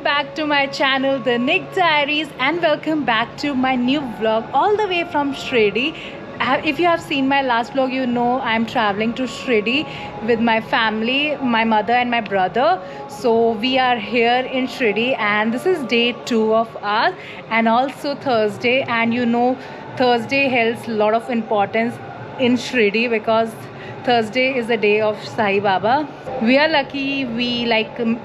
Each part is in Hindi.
back to my channel, The Nick Diaries, and welcome back to my new vlog all the way from Shirdi. If you have seen my last vlog, you know I'm traveling to Shirdi with my family, my mother and my brother. So we are here in Shirdi and this is day 2 of ours, and also Thursday, and you know Thursday holds a lot of importance in Shirdi because Thursday is the day of Sai Baba. We are lucky we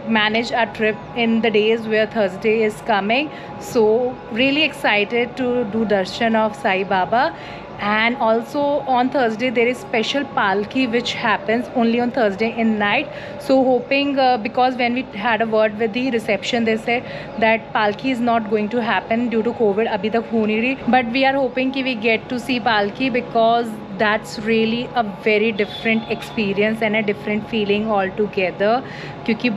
manage our trip in the days where Thursday is coming. So really excited to do darshan of Sai Baba. And also on Thursday there is special palki which happens only on Thursday in night. So hoping because when we had a word with the reception, they said that palki is not going to happen due to COVID. Abhi tak ho nahi rahi. But we are hoping कि we get to see palki because that's really a very different experience and a different feeling altogether. क्योंकि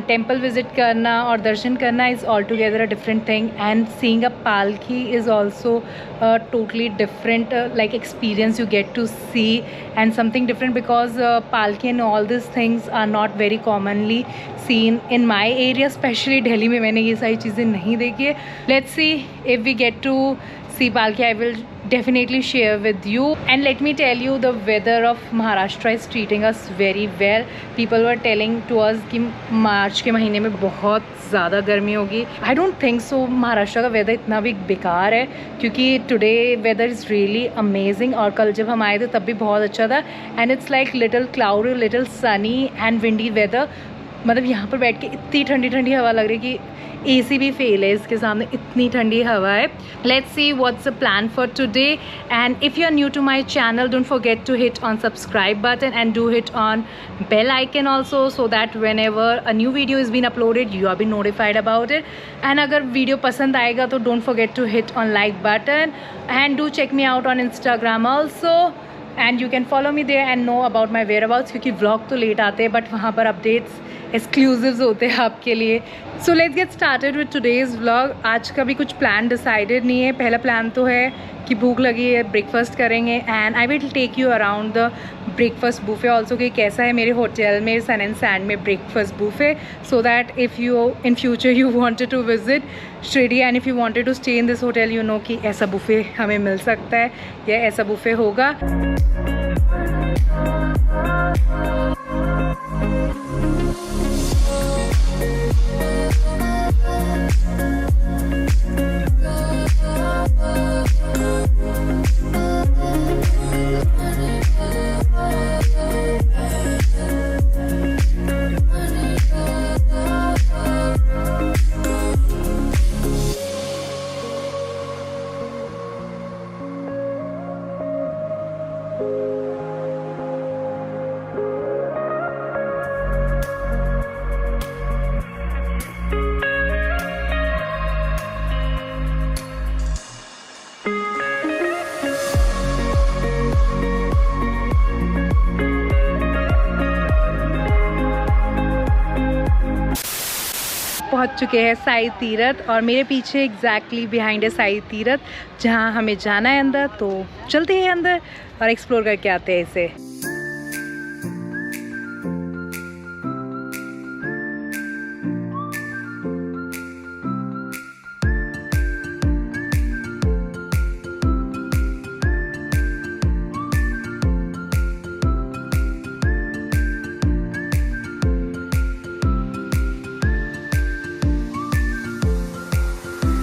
temple visit करना और दर्शन करना is altogether a different thing, and seeing a palki is also a totally different experience you get to see, and something different because palki and all these things are not very commonly seen in my area, especially Delhi में मैंने ये सारी चीज़ें नहीं देखी है. Let's see if we get to see palki. I will definitely share with you. And let me tell you, the weather of Maharashtra is treating us very well. People were telling to us कि मार्च के महीने में बहुत ज़्यादा गर्मी होगी. I don't think so. Maharashtra का वेदर इतना भी बेकार है क्योंकि today weather is really amazing. और कल जब हम आए थे तब भी बहुत अच्छा था. And it's like little cloudy, little sunny and windy weather. मतलब यहाँ पर बैठ के इतनी ठंडी ठंडी हवा लग रही है कि AC भी फेल है इसके सामने, इतनी ठंडी हवा है. Let's see what's the plan for today. And if you're new to my channel, don't forget to hit on subscribe button and do hit on bell icon also, so that whenever a new video is being uploaded you are being notified about it. And अगर वीडियो पसंद आएगा तो don't forget to hit on like button, and do check me out on Instagram also, and you can follow me there and know about my whereabouts. क्योंकि vlog तो लेट आते हैं बट वहाँ पर updates एक्सक्लूसिव्स होते हैं आपके लिए. So let's get started with today's vlog. आज का भी कुछ प्लान डिसाइडेड नहीं है. पहला प्लान तो है कि भूख लगी है, ब्रेकफास्ट करेंगे, and I will take you around the breakfast buffet also कि कैसा है मेरे होटल में सन एंड सैंड में breakfast buffet, so that if you in future you wanted to visit Shirdi and if you wanted to stay in this hotel, you know कि ऐसा बुफे हमें मिल सकता है या ऐसा बुफे होगा. पहुंच चुके हैं साई तीरथ, और मेरे पीछे एग्जैक्टली बिहाइंड है साई तीरथ जहां हमें जाना है अंदर. तो चलते हैं अंदर और एक्सप्लोर करके आते हैं इसे.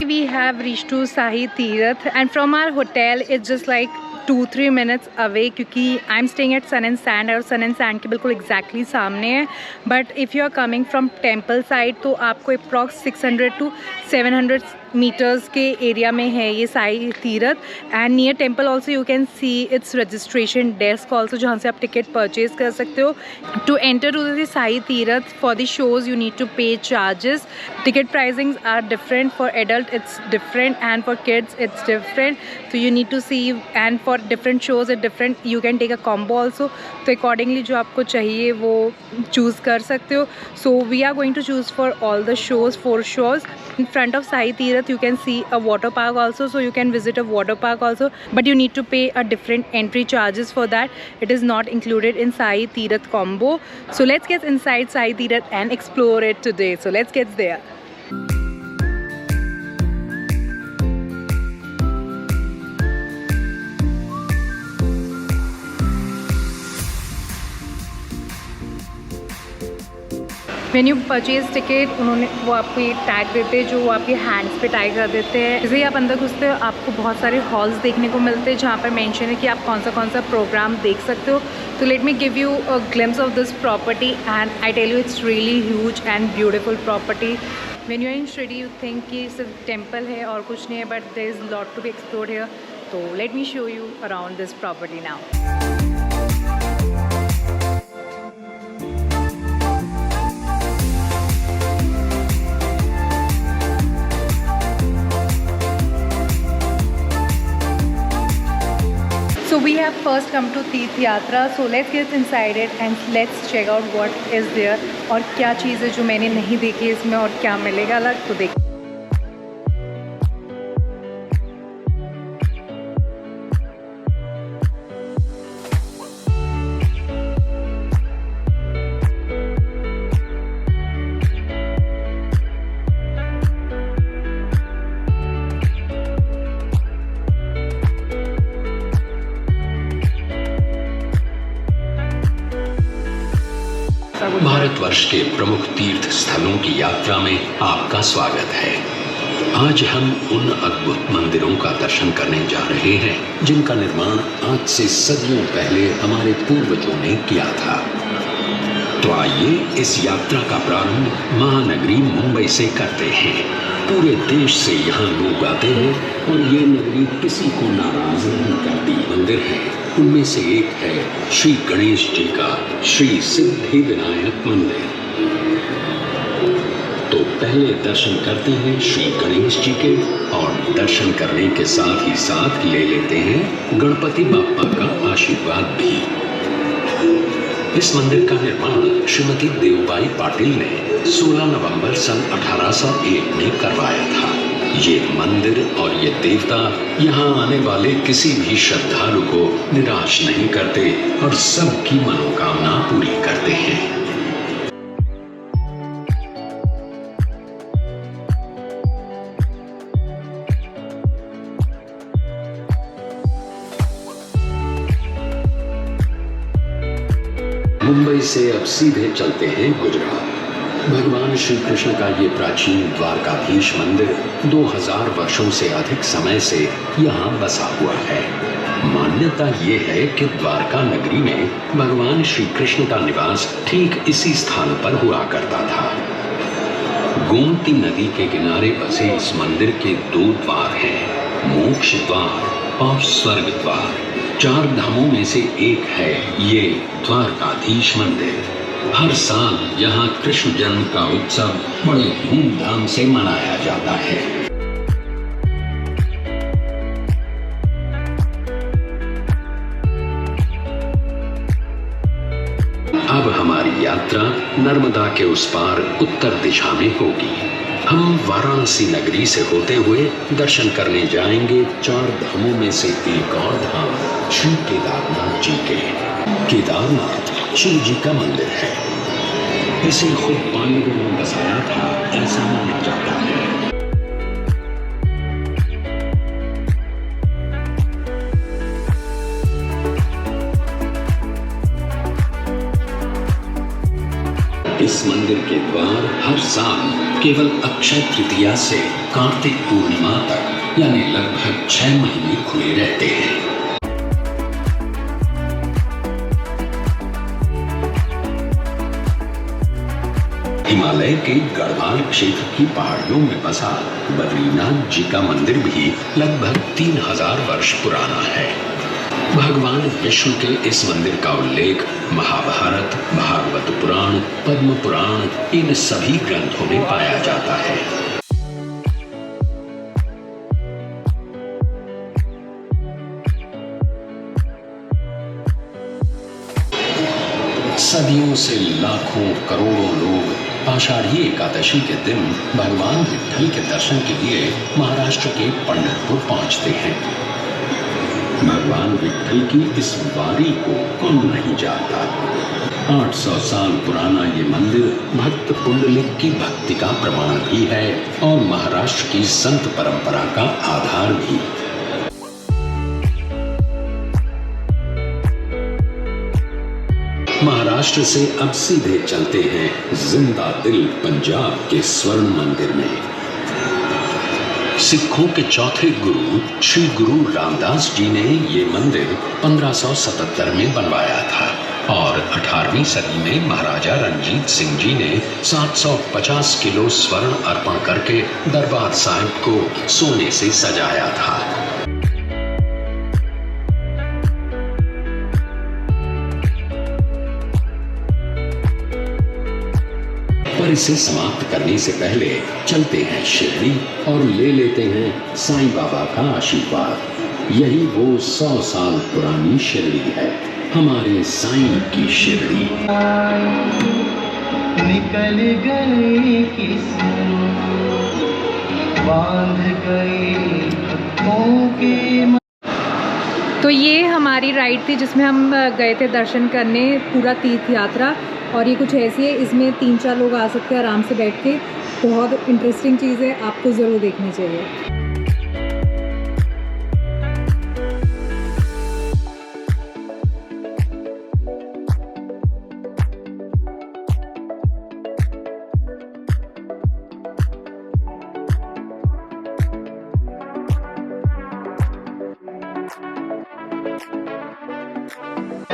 We have reached to Sai Tirath, and from our hotel it's just like 2-3 minutes away क्योंकि I'm staying at Sun and Sand, और Sun and Sand के बिल्कुल exactly सामने है. But if you are coming from temple side तो आपको approx 600 to 700 मीटर्स के एरिया में है ये Sai Teerth. And near temple also you can see its registration desk also जहाँ से आप टिकट परचेज कर सकते हो. To enter to the Sai Teerth for the shows you need to pay charges. Ticket pricings are different. For adult it's different and for kids it's different. तो you need to see, and for different shows it different. You can take a combo also. तो अकॉर्डिंगली जो आपको चाहिए वो चूज़ कर सकते हो. So we are going to choose for all the shows, 4 shows. In front of Sai Tirath you can see a water park also, so you can visit a water park also, but you need to pay a different entry charges for that. It is not included in Sai Tirath combo. So let's get inside Sai Tirath and explore it today. So let's get there. When you purchase ticket उन्होंने वो आपको ये टैग देते हैं जो वो आपके हैंड्स पे टाई कर देते हैं। जैसे ही आप अंदर घुसते हो आपको बहुत सारे हॉल्स देखने को मिलते हैं जहाँ पर मेंशन है कि आप कौन सा प्रोग्राम देख सकते हो। तो let me give you a glimpse of this property and I tell you it's really huge and beautiful property. When you are in Shirdi you think कि सिर्फ टेम्पल है और कुछ नहीं है, but there is lot to be explored here. तो let me show you around this property now. So we have first come to तीर्थ यात्रा, so let's get inside it and let's check out what is there और क्या चीज़ है जो मैंने नहीं देखी इसमें और क्या मिलेगा अलग, तो देख। भारतवर्ष के प्रमुख तीर्थ स्थलों की यात्रा में आपका स्वागत है। आज हम उन अद्भुत मंदिरों का दर्शन करने जा रहे हैं जिनका निर्माण आज से सदियों पहले हमारे पूर्वजों ने किया था। तो आइए इस यात्रा का प्रारंभ महानगरी मुंबई से करते हैं। पूरे देश से यहाँ लोग आते हैं और ये नगरी किसी को नाराज नहीं करती। मंदिर है उनमें से एक है श्री गणेश जी का श्री सिद्धि विनायक मंदिर। तो पहले दर्शन करते हैं श्री गणेश जी के और दर्शन करने के साथ ही साथ ले लेते हैं गणपति बाप्पा का आशीर्वाद भी। इस मंदिर का निर्माण श्रीमती देवबाई पाटिल ने 16 नवंबर सन 1801 में करवाया था। ये मंदिर और ये देवता यहाँ आने वाले किसी भी श्रद्धालु को निराश नहीं करते और सबकी मनोकामना पूरी करते हैं। मुंबई से अब सीधे चलते हैं गुजरात। भगवान श्री कृष्ण का ये प्राचीन द्वारकाधीश मंदिर 2000 वर्षों से अधिक समय से यहाँ बसा हुआ है। मान्यता ये है कि द्वारका नगरी में भगवान श्री कृष्ण का निवास ठीक इसी स्थान पर हुआ करता था। गोमती नदी के किनारे बसे इस मंदिर के 2 द्वार हैं, मोक्ष द्वार और स्वर्ग द्वार। 4 धामों में से एक है ये द्वारकाधीश मंदिर। हर साल यहाँ कृष्ण जन्म का उत्सव बड़े धूमधाम से मनाया जाता है। अब हमारी यात्रा नर्मदा के उस पार उत्तर दिशा में होगी। हम वाराणसी नगरी से होते हुए दर्शन करने जाएंगे 4 धामों में से एक और धाम श्री केदारनाथ जी के। केदारनाथ शिव जी का मंदिर है। इसे खुद पांडवों ने बसाया था ऐसा माना जाता है। इस मंदिर के द्वार हर साल केवल अक्षय तृतीया से कार्तिक पूर्णिमा तक यानी लगभग 6 महीने खुले रहते हैं। हिमालय के गढ़वाल क्षेत्र की पहाड़ियों में बसा बद्रीनाथ जी का मंदिर भी लगभग 3000 वर्ष पुराना है। भगवान विष्णु के इस मंदिर का उल्लेख महाभारत, भागवत पुराण, पद्म पुराण इन सभी ग्रंथों में पाया जाता है। सदियों से लाखों करोड़ों लोग आषाढ़ी एकादशी के दिन भगवान विट्ठल के दर्शन के लिए महाराष्ट्र के पंढरपुर पहुंचते हैं। भगवान विट्ठल की इस वारी को कौन नहीं जानता। 800 साल पुराना ये मंदिर भक्त पुंडलिक की भक्ति का प्रमाण भी है और महाराष्ट्र की संत परंपरा का आधार भी। महाराष्ट्र से अब सीधे चलते हैं जिंदा दिल पंजाब के स्वर्ण मंदिर में। सिखों के चौथे गुरु श्री गुरु रामदास जी ने ये मंदिर 1577 में बनवाया था और 18वीं सदी में महाराजा रणजीत सिंह जी ने 750 किलो स्वर्ण अर्पण करके दरबार साहिब को सोने से सजाया था। पर इसे समाप्त करने से पहले चलते हैं शिरडी और ले लेते हैं साईं बाबा का आशीर्वाद। यही वो 100 साल पुरानी शिरडी है, हमारे साईं की शिरडी। निकल गए बांध गए। तो ये हमारी राइड थी जिसमें हम गए थे दर्शन करने, पूरा तीर्थ यात्रा। और ये कुछ ऐसी है, इसमें 3-4 लोग आ सकते हैं आराम से बैठ के। बहुत इंटरेस्टिंग चीज़ है, आपको ज़रूर देखनी चाहिए।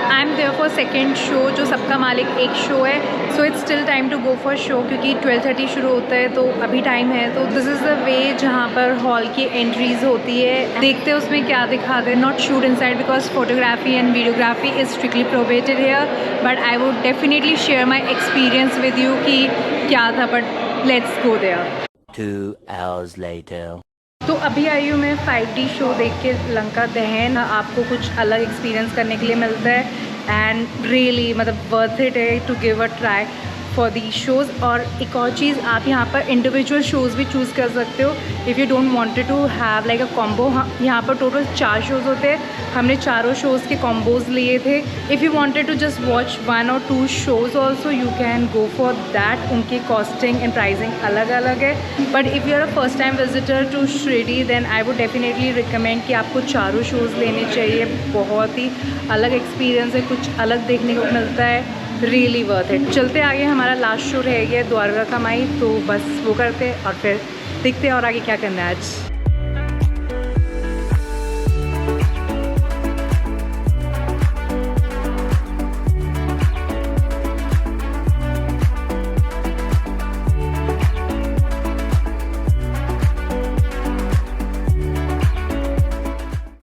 I am there for second show, जो सबका मालिक एक शो है। So it's still time to go for show, क्योंकि 12:30 शुरू होता है, तो अभी टाइम है। तो दिस इज़ द वे जहाँ पर हॉल की एंट्रीज होती है। देखते हैं उसमें क्या दिखाते हैं। Not shoot inside because photography and videography is strictly prohibited here, but I would definitely share my experience with you कि क्या था। But let's go there. 2 hours later. तो अभी आई हूँ मैं 5D शो देख के, लंका दहन। आपको कुछ अलग एक्सपीरियंस करने के लिए मिलता है एंड रियली मतलब वर्थ इट है to give a try for the shows. और एक और चीज़, आप यहाँ पर इंडिविजुअल शोज़ भी चूज़ कर सकते हो if you don't wanted to have like a combo. यहाँ पर टोटल 4 शोज़ होते हैं, हमने चारों शोज़ के कॉम्बोज लिए थे। If you wanted to just watch 1 or 2 shows also you can go for that. उनकी कॉस्टिंग एंड प्राइसिंग अलग अलग है। But if you are a first time visitor to Shirdi then I would definitely recommend कि आपको चारों शोज़ लेने चाहिए। बहुत ही अलग एक्सपीरियंस है, कुछ अलग देखने को मिलता है, रियली वर्थ इट। चलते आगे, हमारा लास्ट शो रह गया द्वारका माई, तो बस वो करते और फिर देखते हैं और आगे क्या करना है आज।